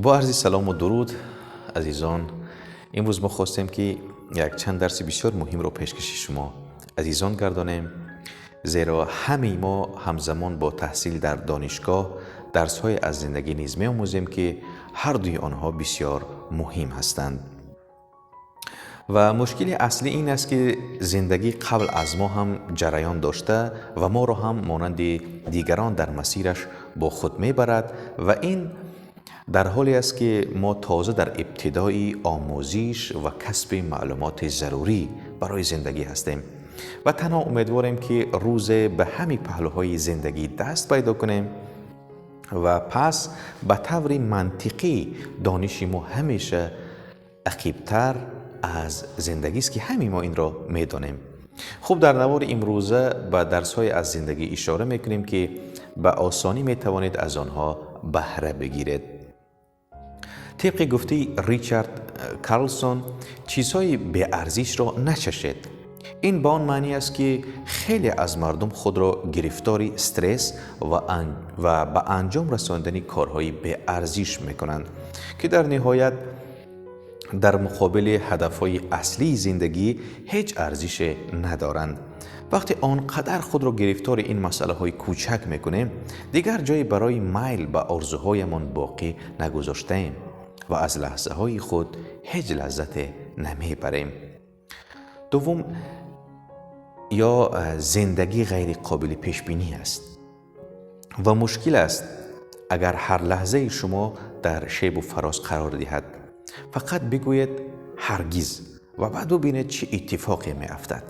با عرض سلام و درود عزیزان، امروز ما خواستیم که یک چند درس بسیار مهم رو پیشکش شما عزیزان گردانیم، زیرا همه ما همزمان با تحصیل در دانشگاه درس‌های از زندگی نیز می‌آموزیم که هر دوی آنها بسیار مهم هستند. و مشکل اصلی این است که زندگی قبل از ما هم جریان داشته و ما را هم مانند دیگران در مسیرش با خود میبرد و این در حالی است که ما تازه در ابتدای آموزش و کسب معلومات ضروری برای زندگی هستیم و تنها امیدواریم که روز به همین پهلوهای زندگی دست پیدا کنیم و پس به طور منطقی دانش ما همیشه عقیب‌تر از زندگی است که همین ما این را میدانیم. خب در نوار امروزه به درس‌های از زندگی اشاره میکنیم که به آسانی میتوانید از آنها بهره بگیرید. طبق گفته ریچارد کارلسون، چیزهای به ارزش را نچشید. این به آن معنی است که خیلی از مردم خود را گرفتار استرس و به انجام رساندن کارهای به ارزش میکنند که در نهایت در مقابل هدفهای اصلی زندگی هیچ ارزش ندارند. وقتی آنقدر خود را گرفتار این مسئله های کوچک میکنیم، دیگر جایی برای میل به آرزوهایمان باقی نگذاشتیم و از لحظه های خود هیچ لذت نمیبریم. دوم، یا زندگی غیر قابل پیش بینی است و مشکل است اگر هر لحظه شما در شیب و فراز قرار دهد. فقط بگوید هرگز و بعد ببینید چه اتفاقی می افتد.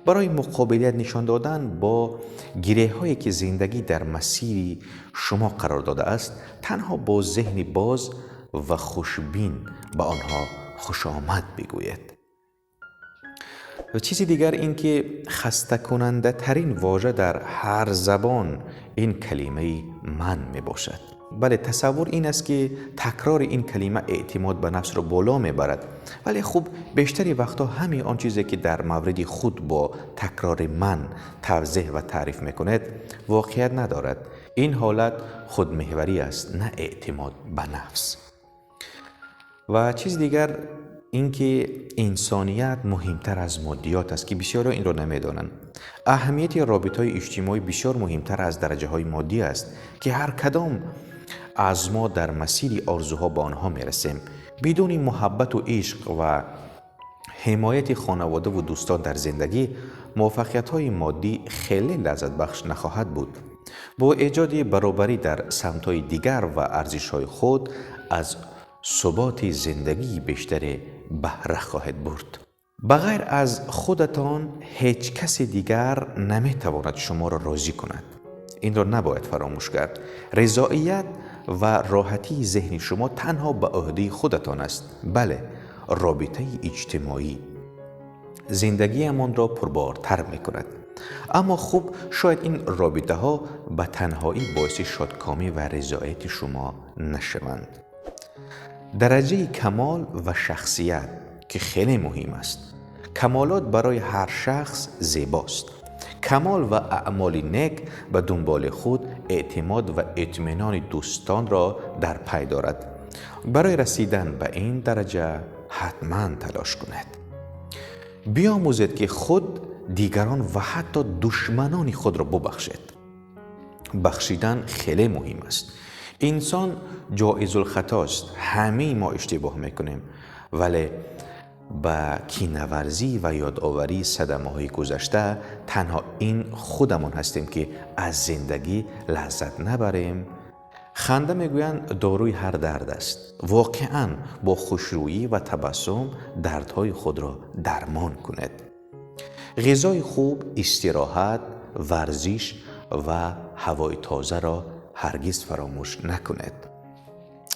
برای مقابلیت نشان دادن با گره هایی که زندگی در مسیر شما قرار داده است، تنها با ذهن باز و خوشبین به آنها خوش آمد بگوید. و چیزی دیگر این که خسته کننده ترین واژه در هر زبان این کلمه من می باشد. بله، تصور این است که تکرار این کلمه اعتماد به نفس را بالا میبرد، ولی خب بیشتری وقتا همین آن چیزی که در مورد خود با تکرار من توضیح و تعریف میکنید واقعیت ندارد. این حالت خودمحوری است، نه اعتماد به نفس. و چیز دیگر این که انسانیت مهمتر از مادیات است که بسیارا این را نمیدانند. اهمیت رابطه‌های اجتماعی بسیار مهمتر از درجه‌های مادی است که هر کدام از ما در مسیر آرزوها به آنها میرسیم. بدون محبت و عشق و حمایت خانواده و دوستان در زندگی، موفقیت‌های مادی خیلی لذت بخش نخواهد بود. با ایجاد برابری در سمت‌های دیگر و ارزش‌های خود، از ثبات زندگی بیشتر بهره خواهد برد. بغیر از خودتان هیچ کس دیگر نمیتواند شما را راضی کند. این را نباید فراموش کرد. رضایت و راحتی ذهن شما تنها به عهده خودتان است. بله، رابطه اجتماعی زندگیمان را پربارتر میکند. اما خوب شاید این رابطه ها به تنهایی باعث شادکامی و رضایت شما نشوند. درجه کمال و شخصیت که خیلی مهم است. کمالات برای هر شخص زیباست. کمال و اعمال نیک به دنبال خود اعتماد و اطمینان دوستان را در پی دارد. برای رسیدن به این درجه حتما تلاش کنید. بیاموزید که خود، دیگران و حتی دشمنان خود را ببخشید. بخشیدن خیلی مهم است. انسان جایز الخطا است. همه ما اشتباه میکنیم، ولی با کینه‌ورزی و یادآوری صدمه‌های گذشته تنها این خودمان هستیم که از زندگی لذت نبریم. خنده میگویند داروی هر درد است. واقعاً با خوشرویی و تبسم دردهای خود را درمان کنید. غذای خوب، استراحت، ورزش و هوای تازه را هرگز فراموش نکنید.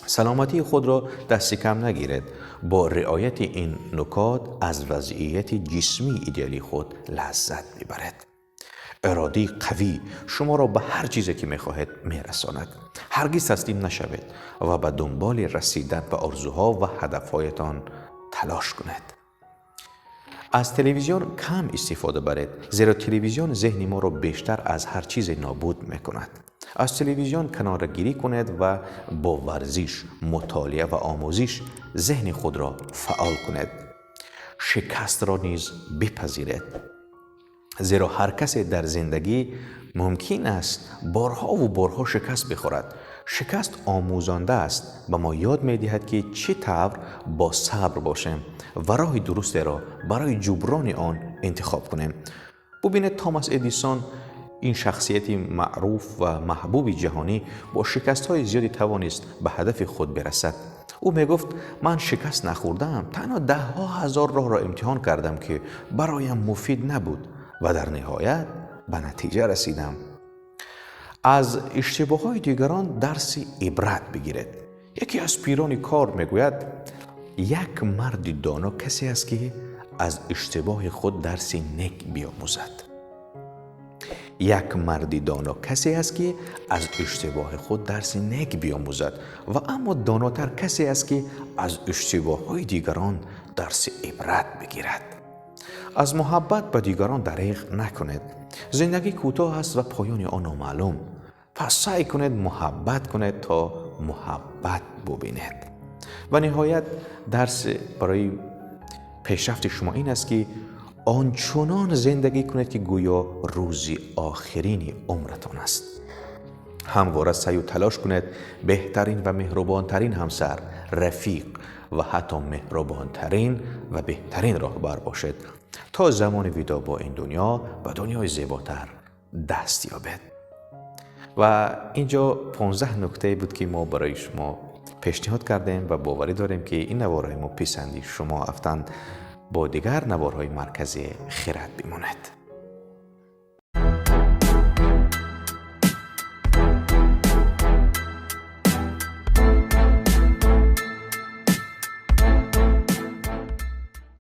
سلامتی خود را دست کم نگیرید. با رعایت این نکات از وضعیت جسمی ایدئالی خود لذت میبرید. اراده قوی شما را به هر چیزی که میخواهید میرساند. هرگز تسلیم نشوید و به دنبال رسیدن به آرزوها و هدفهایتان تلاش کنید. از تلویزیون کم استفاده برید، زیرا تلویزیون ذهن ما را بیشتر از هر چیز نابود میکند. از تلویزیون کنار گیری کنید و با ورزش، مطالعه و آموزش ذهن خود را فعال کنید. شکست را نیز بپذیرید، زیرا هر کسی در زندگی ممکن است بارها و بارها شکست بخورد. شکست آموزنده است، به ما یاد می‌دهد که چطور با صبر باشیم و راه درست را برای جبران آن انتخاب کنیم. ببینید توماس ادیسون، این شخصیت معروف و محبوب جهانی، با شکست‌های زیادی توانست به هدف خود برسد. او میگفت من شکست نخوردم، تنها 10,000 راه را امتحان کردم که برایم مفید نبود و در نهایت به نتیجه رسیدم. از اشتباه‌های دیگران درس عبرت بگیرید. یکی از پیران کار میگوید یک مرد دانا کسی است که از اشتباه خود درس نیک بیاموزد. یک مرد دانا کسی است که از اشتباه خود درس نیک بیاموزد و اما داناتر کسی است که از اشتباه‌های دیگران درس عبرت بگیرد. از محبت به دیگران دریغ نکنید. زندگی کوتاه است و پایان آن نامعلوم. پس سعی کنید محبت کنید تا محبت ببینید. و نهایت درس برای پیشرفت شما این است که آنچنان زندگی کنید که گویا روز آخرین عمرتان است. همواره سعی و تلاش کنید بهترین و مهربانترین همسر، رفیق و حتی مهربانترین و بهترین راهبر باشد تا زمان ودا با این دنیا و دنیای زیباتر دست یابد. و اینجا 15 نکته بود که ما برای شما پیشنهاد کردیم و باوری داریم که این نوارهای ما پسندی شما افتند با دیگر نوارهای مرکزی خرد بماند.